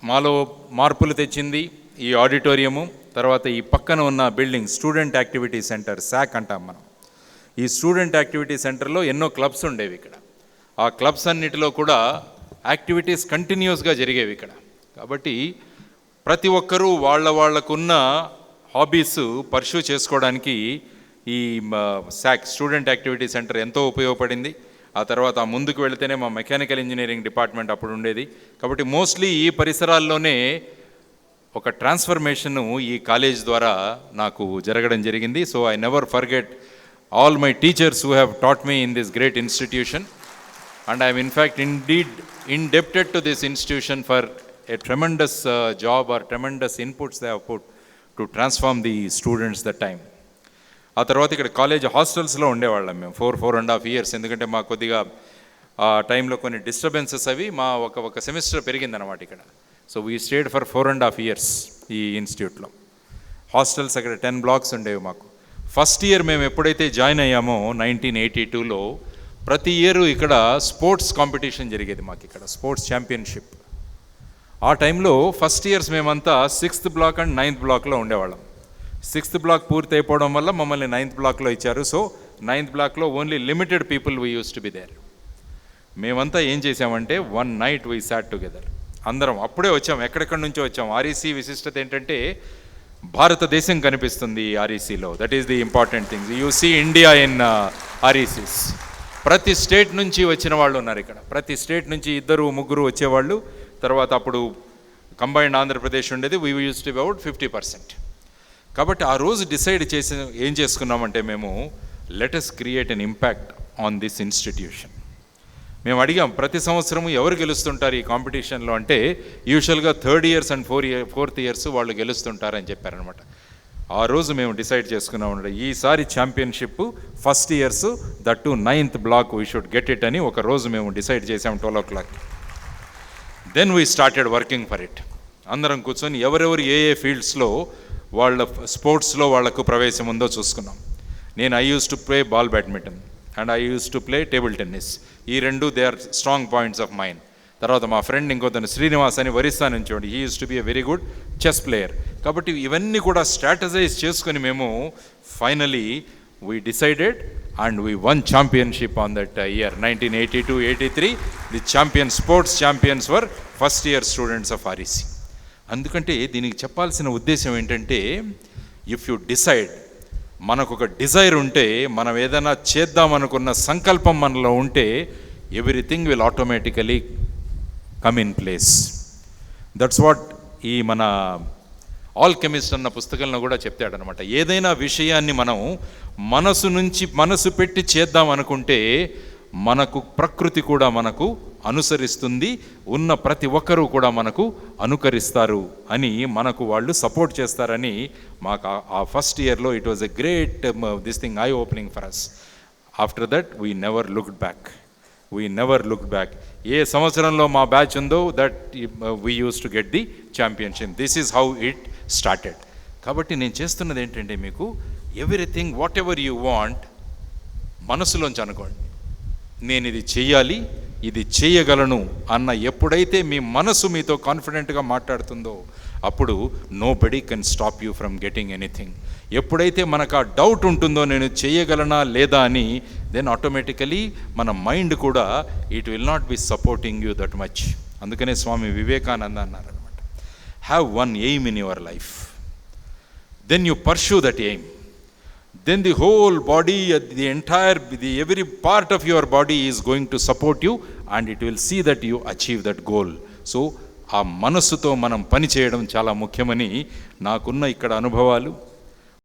మాలో మార్పులు తెచ్చింది ఈ ఆడిటోరియము. తర్వాత ఈ పక్కన ఉన్న building student activity centre, sack అంటాం మనం. ఈ స్టూడెంట్ యాక్టివిటీ సెంటర్లో ఎన్నో క్లబ్స్ ఉండేవి ఇక్కడ. ఆ క్లబ్స్ అన్నిటిలో కూడా యాక్టివిటీస్ కంటిన్యూస్గా జరిగేవి ఇక్కడ. కాబట్టి ప్రతి ఒక్కరూ వాళ్ళకున్న హాబీస్ పర్ష్యూ చేసుకోవడానికి ఈ శాక్ స్టూడెంట్ యాక్టివిటీ సెంటర్ ఎంతో ఉపయోగపడింది. ఆ తర్వాత ముందుకు వెళితేనే మా మెకానికల్ ఇంజనీరింగ్ డిపార్ట్మెంట్ అప్పుడు ఉండేది. కాబట్టి మోస్ట్లీ ఈ పరిసరాల్లోనే ఒక ట్రాన్స్ఫర్మేషను ఈ కాలేజ్ ద్వారా నాకు జరగడం జరిగింది. So I never forget all my teachers who have taught me in this great institution, and I'm in fact indeed indebted to this institution for a tremendous job or tremendous inputs they have put to transform the students that time. ఆ తర్వాత ఇక్కడ college హాస్టల్స్లో ఉండేవాళ్ళం మేము 4.5 years. ఎందుకంటే మా కొద్దిగా ఆ టైంలో కొన్ని డిస్టర్బెన్సెస్ అవి మా ఒక సెమిస్టర్ పెరిగిందనమాట ఇక్కడ. So we stayed for 4.5 years ఈ ఇన్స్టిట్యూట్లో. హాస్టల్స్ అక్కడ 10 blocks ఉండేవి మాకు. ఫస్ట్ ఇయర్ మేము ఎప్పుడైతే జాయిన్ అయ్యామో 1982లో, ప్రతి ఇయర్ ఇక్కడ స్పోర్ట్స్ కాంపిటీషన్ జరిగేది మాకు ఇక్కడ, స్పోర్ట్స్ ఛాంపియన్షిప్. ఆ టైంలో ఫస్ట్ ఇయర్స్ మేమంతా 6th block అండ్ 9th blockలో ఉండేవాళ్ళం. 6th block పూర్తి అయిపోవడం వల్ల మమ్మల్ని 9th blockలో ఇచ్చారు. సో 9th blockలో only limited people we use to be there. మేమంతా ఏం చేసామంటే one night we sat together. అందరం అప్పుడే వచ్చాం, ఎక్కడెక్కడి నుంచో వచ్చాం. ఆర్ఈసీ విశిష్టత ఏంటంటే భారతదేశం కనిపిస్తుంది ఆర్ఈసీలో. That is the important thing. You see India in RECs. ప్రతి స్టేట్ నుంచి వచ్చిన వాళ్ళు ఉన్నారు ఇక్కడ. ప్రతి స్టేట్ నుంచి 2-3 వచ్చేవాళ్ళు. తర్వాత అప్పుడు కంబైన్డ్ ఆంధ్రప్రదేశ్ ఉండేది. We use to B about 50%. కాబట్టి ఆ రోజు డిసైడ్ చేసి ఏం చేసుకున్నామంటే మేము let us create an impact on this institution. మేము అడిగాం ప్రతి సంవత్సరము ఎవరు గెలుస్తుంటారు ఈ కాంపిటీషన్లో అంటే యూజువల్గా 3rd years and 4th years వాళ్ళు గెలుస్తుంటారని చెప్పారనమాట. ఆ రోజు మేము డిసైడ్ చేసుకున్నామంటే ఈసారి championship first years that to 9th block we should get it అని ఒక రోజు మేము డిసైడ్ చేసాం 12 o'clock. Then we started working for it. అందరం కూర్చొని ఎవరెవరు ఏ ఫీల్డ్స్లో వాళ్ళ స్పోర్ట్స్లో వాళ్లకు ప్రవేశం ఉందో చూసుకున్నాం. నేను I use to play ball badminton and I use to play table tennis. ఈ రెండు they are strong points of mind. తర్వాత మా ఫ్రెండ్ ఇంకొతను శ్రీనివాస్ అని ఒరిస్సా నుంచి ఉండి, he use to be a very good chess player. కాబట్టి ఇవన్నీ కూడా స్ట్రాటజైజ్ చేసుకొని మేము finally we decided and we won championship on that year 1982-83. The sports champions were first year students of REC. అందుకంటే దీనికి చెప్పాల్సిన ఉద్దేశం ఏంటంటే ఇఫ్ యు డిసైడ్, మనకు ఒక డిజైర్ ఉంటే, మనం ఏదైనా చేద్దామనుకున్న సంకల్పం మనలో ఉంటే everything will automatically come in place. That's what ఈ మన ఆల్కెమిస్ట్ అన్న పుస్తకంలో కూడా చెప్తాడనమాట. ఏదైనా విషయాన్ని మనం మనసు పెట్టి చేద్దాం అనుకుంటే మనకు ప్రకృతి కూడా మనకు అనుసరిస్తుంది, ఉన్న ప్రతి ఒక్కరూ కూడా మనకు అనుకరిస్తారు అని, మనకు వాళ్ళు సపోర్ట్ చేస్తారని మాకు ఆ ఫస్ట్ ఇయర్లో it was a great this thing I opening for us. After that we never looked back. ఏ సంవత్సరంలో మా బ్యాచ్ ఉందో that we use to get the championship. This is how it started. కాబట్టి నేను చేస్తున్నది ఏంటంటే మీకు everything whatever you want మనసులోంచి అనుకోండి. నేను ఇది చెయ్యాలి, ఇది చేయగలను అన్న ఎప్పుడైతే మీ మనసు మీతో కాన్ఫిడెంట్గా మాట్లాడుతుందో అప్పుడు nobody can stop you from getting anything. ఎప్పుడైతే మనకు ఆ డౌట్ ఉంటుందో నేను చేయగలనా లేదా అని, దెన్ ఆటోమేటికలీ మన మైండ్ కూడా it will not be supporting you that much. అందుకనే స్వామి వివేకానంద అన్నారనమాట, have one aim in your life, then you pursue that aim. Then the whole body, every part of your body is going to support you and it will see that you achieve that goal. So ఆ మనస్సుతో మనం పని చేయడం చాలా ముఖ్యమని నాకున్న ఇక్కడ అనుభవాలు,